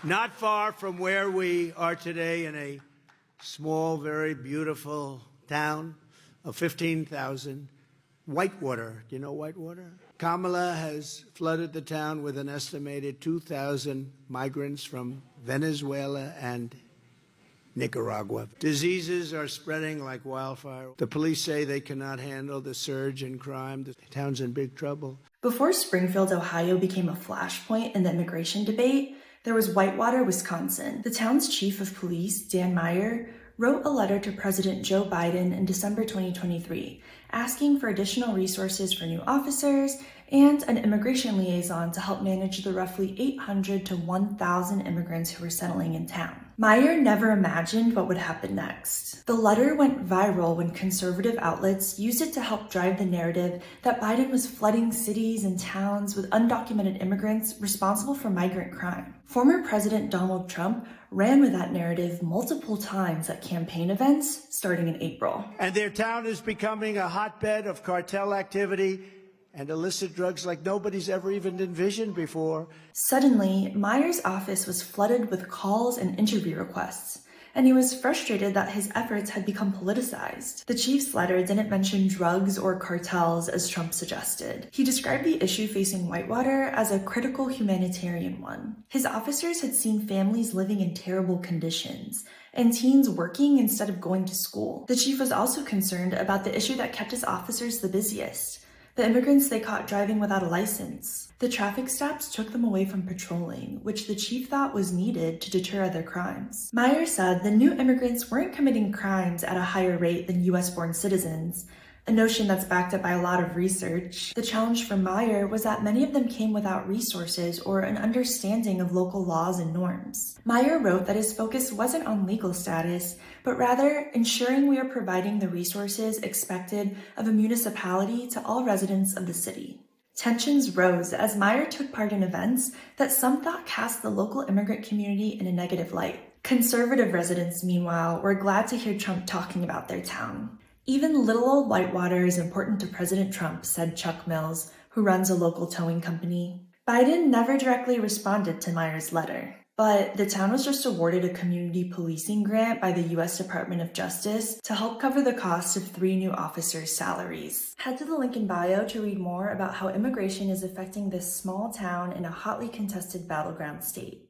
Not far from where we are today, in a small, very beautiful town of 15,000, Whitewater. Do you know Whitewater? Kamala has flooded the town with an estimated 2,000 migrants from Venezuela and Nicaragua. Diseases are spreading like wildfire. The police say they cannot handle the surge in crime. The town's in big trouble. Before Springfield, Ohio became a flashpoint in the immigration debate, there was Whitewater, Wisconsin. The town's chief of police, Dan Meyer, wrote a letter to President Joe Biden in December 2023, asking for additional resources for new officers and an immigration liaison to help manage the roughly 800 to 1,000 immigrants who were settling in town. Meyer never imagined what would happen next. The letter went viral when conservative outlets used it to help drive the narrative that Biden was flooding cities and towns with undocumented immigrants responsible for migrant crime. Former President Donald Trump ran with that narrative multiple times at campaign events starting in April. And their town is becoming a hotbed of cartel activity and illicit drugs like nobody's ever even envisioned before. Suddenly, Meyer's office was flooded with calls and interview requests, and he was frustrated that his efforts had become politicized. The chief's letter didn't mention drugs or cartels as Trump suggested. He described the issue facing Whitewater as a critical humanitarian one. His officers had seen families living in terrible conditions and teens working instead of going to school. The chief was also concerned about the issue that kept his officers the busiest: the immigrants they caught driving without a license. The traffic stops took them away from patrolling, which the chief thought was needed to deter other crimes. Meyer said the new immigrants weren't committing crimes at a higher rate than US-born citizens, a notion that's backed up by a lot of research. The challenge for Meyer was that many of them came without resources or an understanding of local laws and norms. Meyer wrote that his focus wasn't on legal status, but rather ensuring we are providing the resources expected of a municipality to all residents of the city. Tensions rose as Meyer took part in events that some thought cast the local immigrant community in a negative light. Conservative residents, meanwhile, were glad to hear Trump talking about their town. Even little old Whitewater is important to President Trump, said Chuck Mills, who runs a local towing company. Biden never directly responded to Meyer's letter, but the town was just awarded a community policing grant by the U.S. Department of Justice to help cover the cost of 3 new officers' salaries. Head to the link in bio to read more about how immigration is affecting this small town in a hotly contested battleground state.